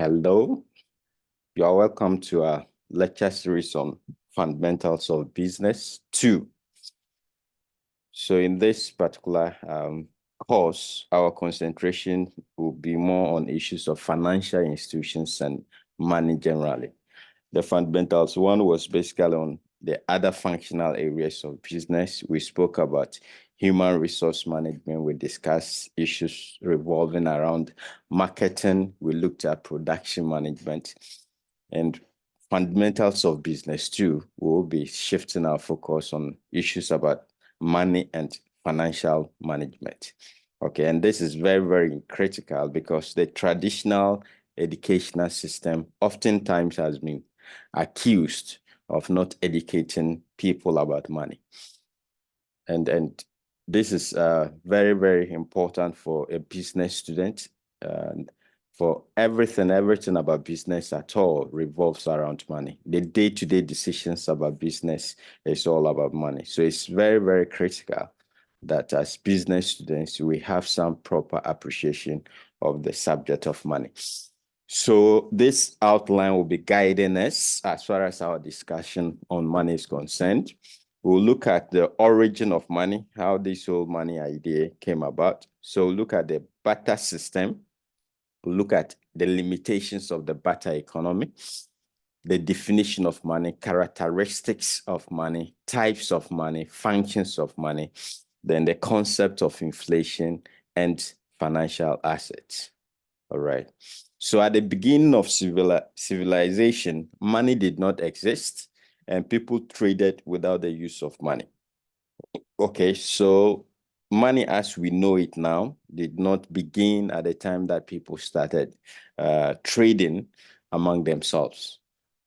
Hello, you are welcome to our lecture series on fundamentals of business 2. So in this particular course, our concentration will be more on issues of financial institutions and money generally. The fundamentals one was basically on the other functional areas of business. We spoke about human resource management. We discussed issues revolving around marketing. We looked at production management and fundamentals of business too. We'll be shifting our focus on issues about money and financial management. Okay, and this is very, very critical because the traditional educational system oftentimes has been accused of not educating people about money. And this is very, very important for a business student. For everything about business at all revolves around money. The day-to-day decisions about business is all about money. So it's very, very critical that as business students, we have some proper appreciation of the subject of money. So this outline will be guiding us as far as our discussion on money is concerned. We'll look at the origin of money, how this whole money idea came about. So we'll look at the barter system. We'll look at the limitations of the barter economy, the definition of money, characteristics of money, types of money, functions of money, then the concept of inflation and financial assets. All right. So at the beginning of civilization, money did not exist and people traded without the use of money. Okay, so money as we know it now did not begin at the time that people started trading among themselves.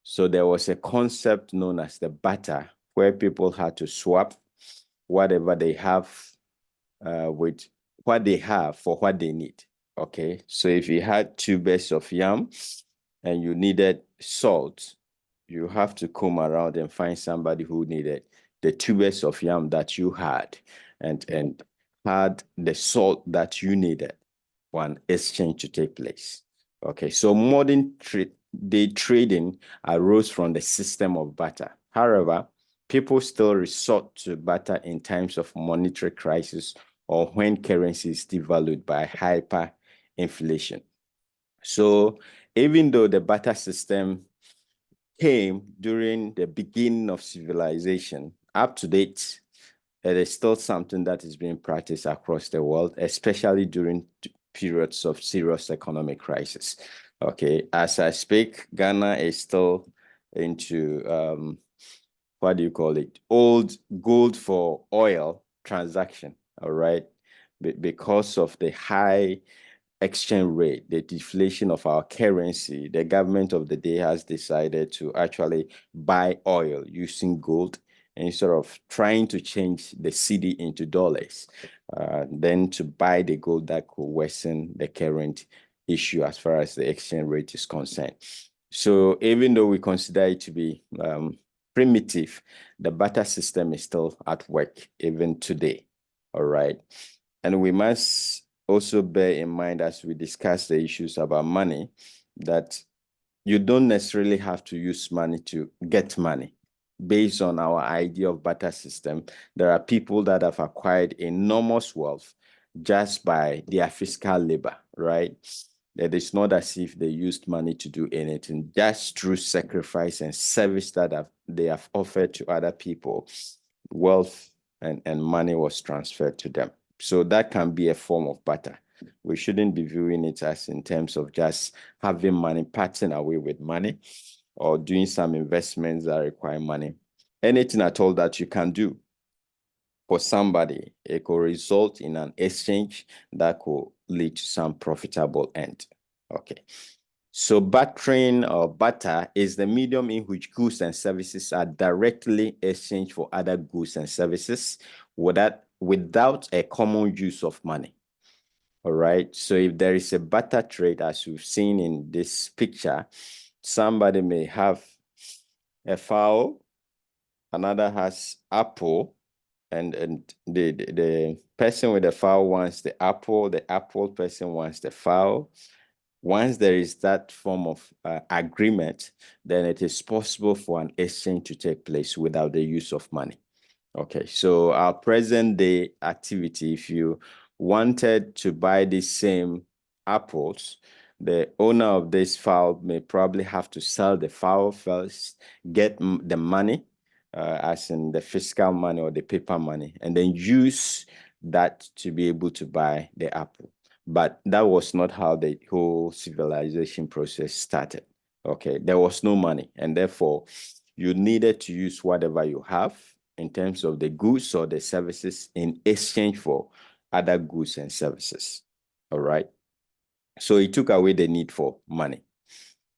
So there was a concept known as the barter, where people had to swap whatever they have with what they have for what they need. Okay, so if you had 2 bags of yam and you needed salt, you have to come around and find somebody who needed the 2 bags of yam that you had and had the salt that you needed for an exchange to take place. Okay, so modern day trading arose from the system of barter. However, people still resort to barter in times of monetary crisis or when currency is devalued by hyperinflation. So even though the barter system came during the beginning of civilization, up to date, it is still something that is being practiced across the world, especially during periods of serious economic crisis. Okay, as I speak, Ghana is still into what do you call it? Old gold for oil transaction. All right, because of the high exchange rate, the deflation of our currency, the government of the day has decided to actually buy oil using gold instead of trying to change the cedi into dollars, then to buy the gold that could worsen the current issue as far as the exchange rate is concerned. So even though we consider it to be primitive, the barter system is still at work even today. All right. And we must also bear in mind as we discuss the issues about money that you don't necessarily have to use money to get money. Based on our idea of barter system, there are people that have acquired enormous wealth just by their physical labor, right? It is not as if they used money to do anything, just through sacrifice and service that they have offered to other people. Wealth and money was transferred to them. So that can be a form of barter. We shouldn't be viewing it as in terms of just having money, parting away with money, or doing some investments that require money. Anything at all that you can do for somebody, it could result in an exchange that could lead to some profitable end. Okay. So bartering or barter is the medium in which goods and services are directly exchanged for other goods and services without a common use of money. All right. So if there is a barter trade, as we've seen in this picture, somebody may have a fowl, another has apple, and the person with the fowl wants the apple person wants the fowl, Once there is that form of agreement, then it is possible for an exchange to take place without the use of money. Okay, so our present day activity, if you wanted to buy the same apples, the owner of this fowl may probably have to sell the fowl first, get the money, as in the fiscal money or the paper money, and then use that to be able to buy the apple. But that was not how the whole civilization process started. Okay, there was no money, and therefore you needed to use whatever you have in terms of the goods or the services in exchange for other goods and services. All right. So it took away the need for money.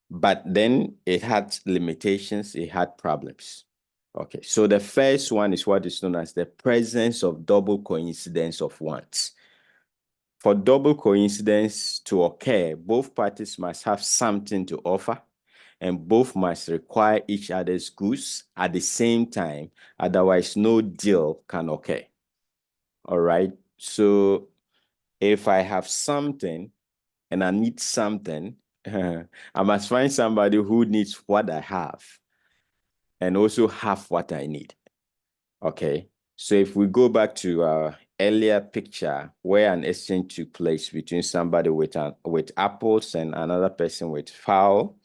But then it had limitations, it had problems. Okay. So the first one is what is known as the presence of double coincidence of wants. For double coincidence to occur, both parties must have something to offer, and both must require each other's goods at the same time. Otherwise, no deal can occur. All right. So if I have something and I need something, I must find somebody who needs what I have and also have what I need. Okay. So if we go back to our earlier picture where an exchange took place between somebody with apples and another person with fowl,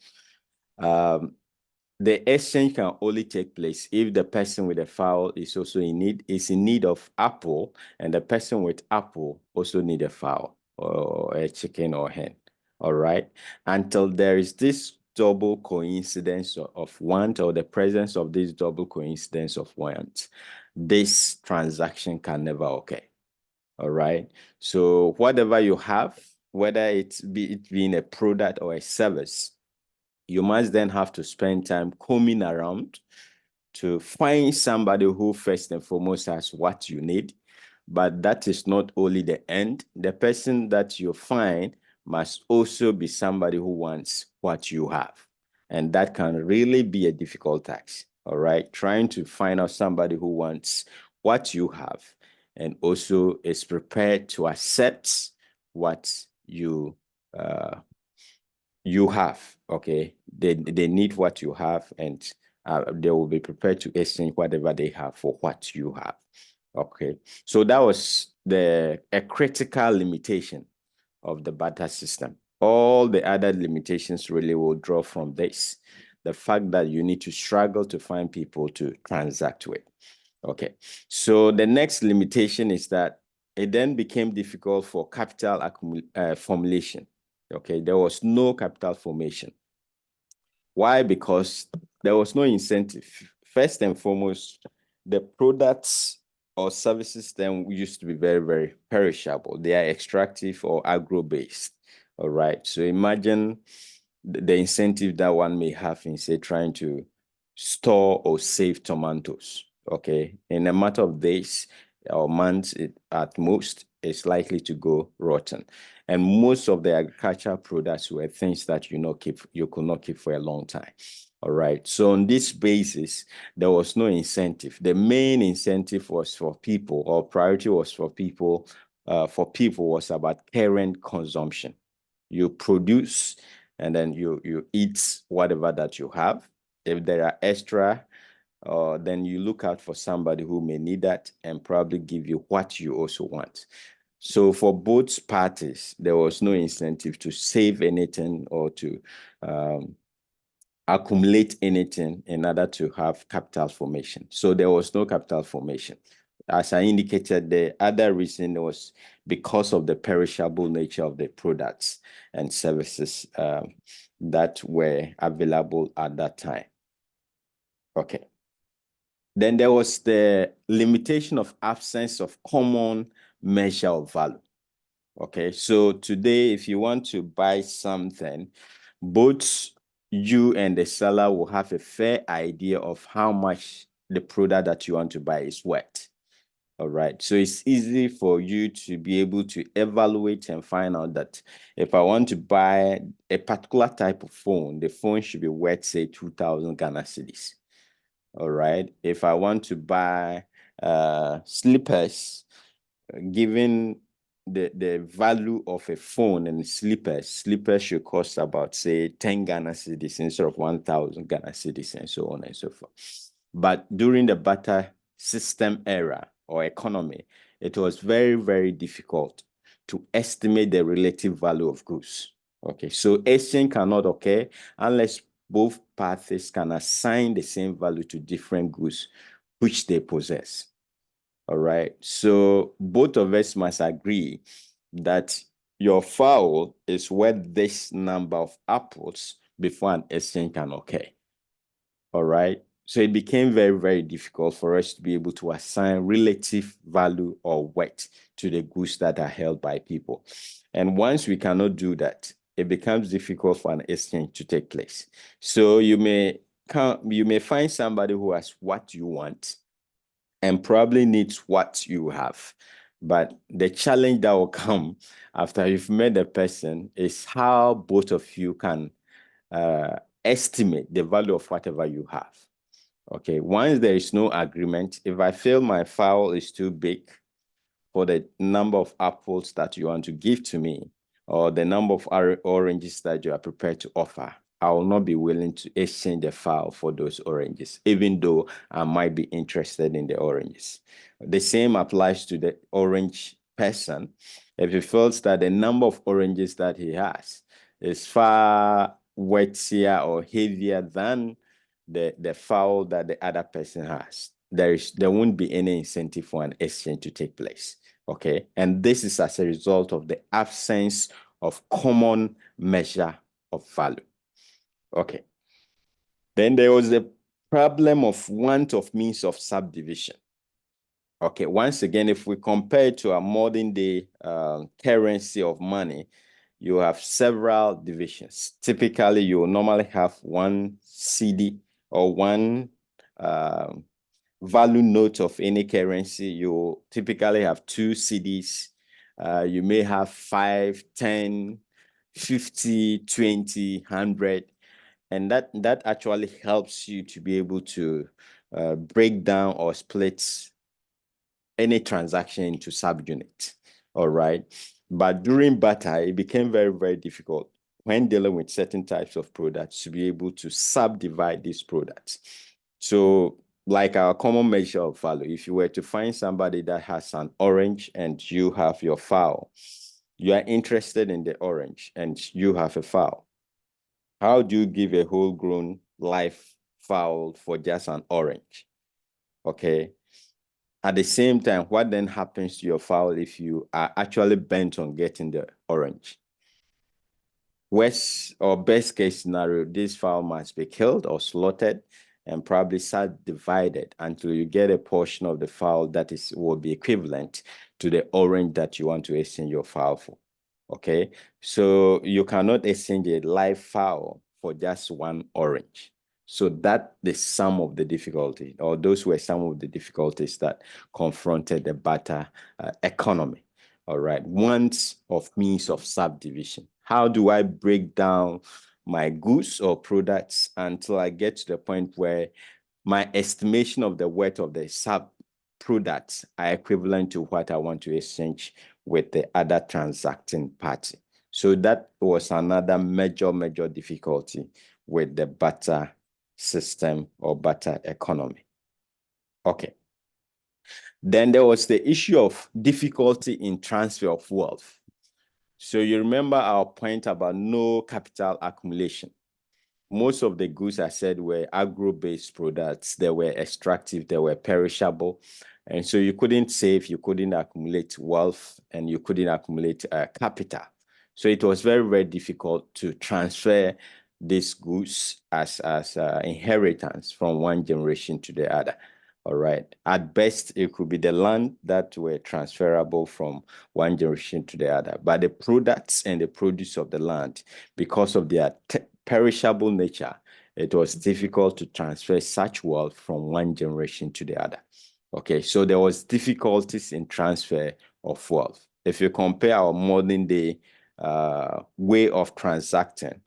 the exchange can only take place if the person with the fowl is also in need of apple, and the person with apple also need a fowl or a chicken or hen. All right. Until there is this double coincidence of want, or the presence of this double coincidence of want, this transaction can never occur. All right. So whatever you have, whether it being a product or a service, you must then have to spend time combing around to find somebody who first and foremost has what you need. But that is not only the end. The person that you find must also be somebody who wants what you have. And that can really be a difficult task. All right. Trying to find out somebody who wants what you have and also is prepared to accept what you have. Okay, they need what you have, and they will be prepared to exchange whatever they have for what you have. Okay, so that was a critical limitation of the barter system. All the other limitations really will draw from this, the fact that you need to struggle to find people to transact with. Okay, so the next limitation is that it then became difficult for capital formulation. Okay, there was no capital formation. Why? Because there was no incentive. First and foremost, the products or services then used to be very, very perishable. They are extractive or agro-based. All right. So imagine the incentive that one may have in, say, trying to store or save tomatoes. Okay. In a matter of days or months, at most, it's likely to go rotten. And most of the agricultural products were things that you could not keep for a long time. All right. So on this basis, there was no incentive. The main incentive was for people, or priority was for people. Was about current consumption. You produce and then you eat whatever that you have. If there are extra, then you look out for somebody who may need that and probably give you what you also want. So for both parties, there was no incentive to save anything or to accumulate anything in order to have capital formation. So there was no capital formation. As I indicated, the other reason was because of the perishable nature of the products and services that were available at that time. Okay. Then there was the limitation of absence of common measure of value. Okay, so today, if you want to buy something, both you and the seller will have a fair idea of how much the product that you want to buy is worth. All right, so it's easy for you to be able to evaluate and find out that if I want to buy a particular type of phone, the phone should be worth, say, 2,000 Ghana cedis. All right, if I want to buy slippers, given the value of a phone and slippers should cost about, say, 10 Ghana cedis instead of 1,000 Ghana cedis, and so on and so forth. But during the barter system era or economy, it was very, very difficult to estimate the relative value of goods. Okay, so exchange cannot occur unless both parties can assign the same value to different goods which they possess. All right. So both of us must agree that your fowl is worth this number of apples before an exchange can occur. All right. So it became very, very difficult for us to be able to assign relative value or weight to the goods that are held by people. And once we cannot do that, it becomes difficult for an exchange to take place. So you may find somebody who has what you want and probably needs what you have. But the challenge that will come after you've met the person is how both of you can estimate the value of whatever you have. Okay, once there is no agreement, if I feel my file is too big for the number of apples that you want to give to me, or the number of oranges that you are prepared to offer, I will not be willing to exchange the file for those oranges, even though I might be interested in the oranges. The same applies to the orange person. If he feels that the number of oranges that he has is far weightier or heavier than the file that the other person has, there won't be any incentive for an exchange to take place. Okay, and this is as a result of the absence of common measure of value. Okay, then there was the problem of want of means of subdivision. Okay, once again, if we compare it to a modern day currency of money, you have several divisions. Typically, you will normally have one CD or one value note of any currency. You typically have two CDs. You may have 5, 10, 50, 20, 100. And that actually helps you to be able to break down or split any transaction into subunits. All right. But during barter, it became very, very difficult when dealing with certain types of products to be able to subdivide these products. So, like our common measure of value, if you were to find somebody that has an orange and you have your fowl, you are interested in the orange and you have a fowl. How do you give a whole grown live fowl for just an orange? Okay. At the same time, what then happens to your fowl if you are actually bent on getting the orange? Worst or best case scenario, this fowl must be killed or slaughtered and probably subdivided until you get a portion of the fowl that will be equivalent to the orange that you want to exchange your fowl for. Okay, so you cannot exchange a live fowl for just one orange. So that is some of the difficulty, or those were some of the difficulties that confronted the barter economy. All right, want of means of subdivision. How do I break down my goods or products until I get to the point where my estimation of the worth of the sub products are equivalent to what I want to exchange with the other transacting party? So that was another major difficulty with the barter system or barter economy. Okay. Then there was the issue of difficulty in transfer of wealth. So you remember our point about no capital accumulation. Most of the goods I said were agro-based products. They were extractive, they were perishable. And so you couldn't save, you couldn't accumulate wealth, and you couldn't accumulate capital. So it was very, very difficult to transfer these goods as inheritance from one generation to the other. All right. At best, it could be the land that were transferable from one generation to the other. But the products and the produce of the land, because of their perishable nature, it was difficult to transfer such wealth from one generation to the other. Okay, so there was difficulties in transfer of wealth. If you compare our modern day way of transacting,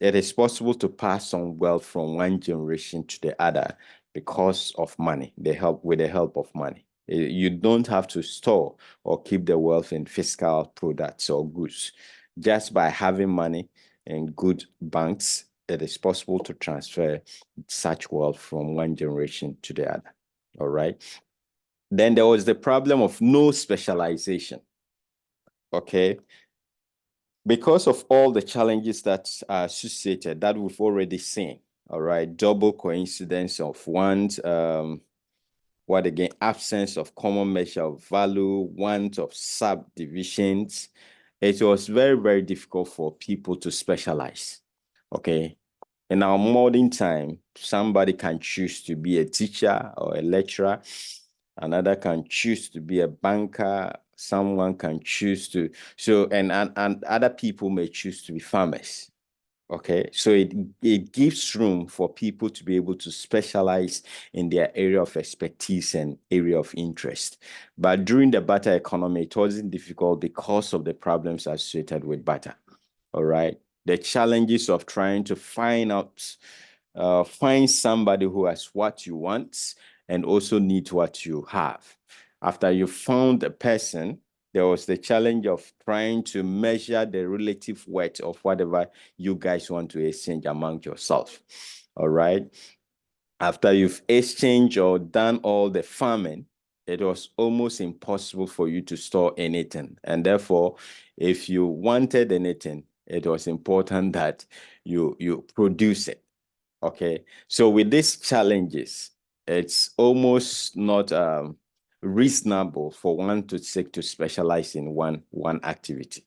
it is possible to pass on wealth from one generation to the other because of money, with the help of money. You don't have to store or keep the wealth in fiscal products or goods. Just by having money in good banks, it is possible to transfer such wealth from one generation to the other. All right. Then there was the problem of no specialization. Okay. Because of all the challenges that are associated that we've already seen. All right. Double coincidence of one's what again? Absence of common measure of value, want of subdivisions. It was very, very difficult for people to specialize. Okay. In our modern time, somebody can choose to be a teacher or a lecturer. Another can choose to be a banker. Someone can choose to, and other people may choose to be farmers. Okay, so it gives room for people to be able to specialize in their area of expertise and area of interest. But during the barter economy, it wasn't difficult because of the problems associated with barter. All right, the challenges of trying to find somebody who has what you want and also needs what you have. After you found a person, there was the challenge of trying to measure the relative weight of whatever you guys want to exchange among yourself. All right. After you've exchanged or done all the farming, it was almost impossible for you to store anything. And therefore, if you wanted anything, it was important that you produce it. Okay. So with these challenges, it's almost not reasonable for one to seek to specialize in one activity.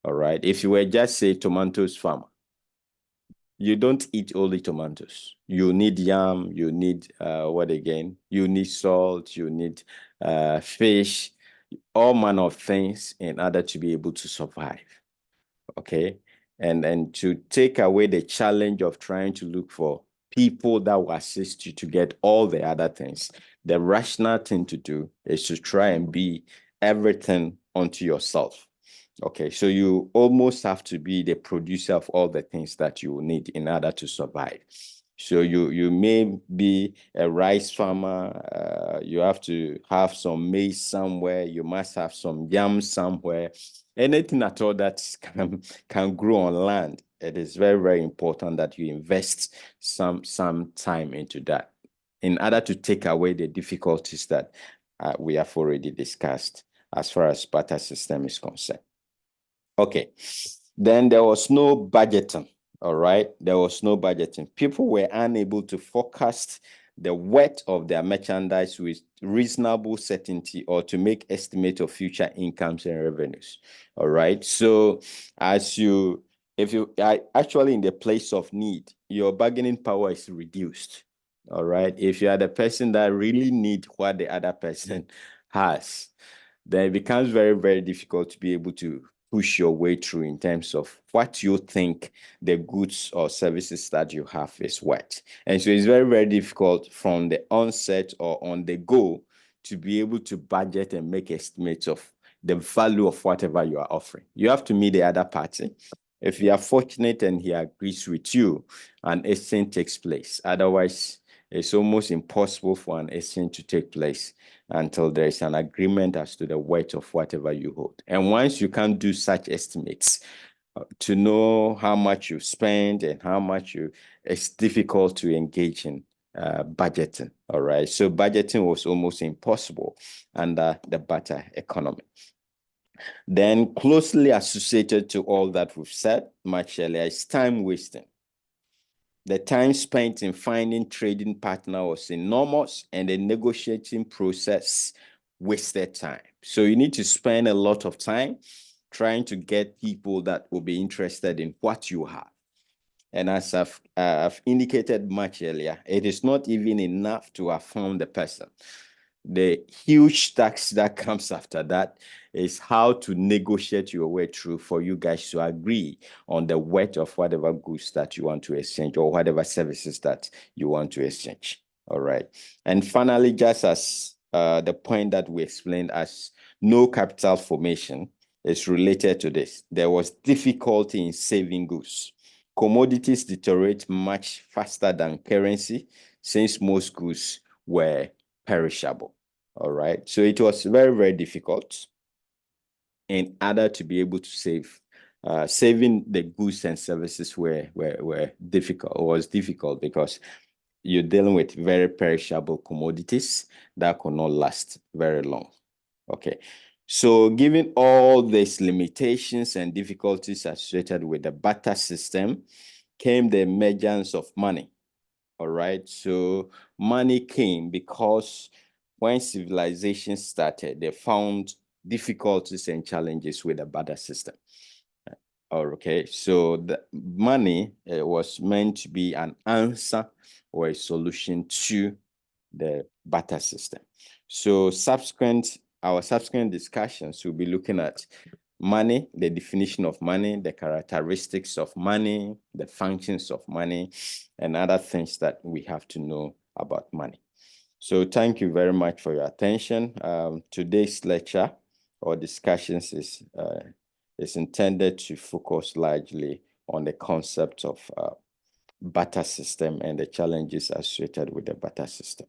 All right. If you were just say tomatoes farmer, you don't eat only tomatoes. You need yam, you need what again? You need salt, you need fish, all manner of things in order to be able to survive. Okay. And to take away the challenge of trying to look for people that will assist you to get all the other things, the rational thing to do is to try and be everything unto yourself. Okay, so you almost have to be the producer of all the things that you need in order to survive. So you may be a rice farmer, you have to have some maize somewhere, you must have some yam somewhere. Anything at all that can grow on land, it is very, very important that you invest some time into that in order to take away the difficulties that we have already discussed as far as barter system is concerned. Okay. Then there was no budgeting. All right. There was no budgeting. People were unable to forecast the worth of their merchandise with reasonable certainty or to make estimate of future incomes and revenues. All right. So if you are actually in the place of need, your bargaining power is reduced. All right. If you are the person that really need what the other person has, then it becomes very, very difficult to be able to push your way through in terms of what you think the goods or services that you have is worth. And so it's very, very difficult from the onset or on the go to be able to budget and make estimates of the value of whatever you are offering. You have to meet the other party. If you are fortunate and he agrees with you, an exchange takes place. Otherwise, it's almost impossible for an exchange to take place until there is an agreement as to the weight of whatever you hold. And once you can do such estimates, to know how much you spend and how much it's difficult to engage in budgeting. All right. So budgeting was almost impossible under the barter economy. Then closely associated to all that we've said much earlier is time wasting. The time spent in finding trading partner was enormous, and the negotiating process wasted time. So you need to spend a lot of time trying to get people that will be interested in what you have. And as I've indicated much earlier, it is not even enough to have found the person. The huge tax that comes after that is how to negotiate your way through for you guys to agree on the weight of whatever goods that you want to exchange or whatever services that you want to exchange. All right. And finally, just as the point that we explained as no capital formation is related to this, there was difficulty in saving goods. Commodities deteriorate much faster than currency since most goods were perishable. All right. So it was very, very difficult in order to be able to save. Saving the goods and services were difficult, was difficult because you're dealing with very perishable commodities that could not last very long. Okay. So given all these limitations and difficulties associated with the barter system, came the emergence of money. All right. So money came because when civilization started, they found difficulties and challenges with the barter system. Okay, so the money was meant to be an answer or a solution to the barter system. So our subsequent discussions will be looking at money, the definition of money, the characteristics of money, the functions of money, and other things that we have to know about money. So thank you very much for your attention. Today's lecture or discussions is intended to focus largely on the concept of barter system and the challenges associated with the barter system.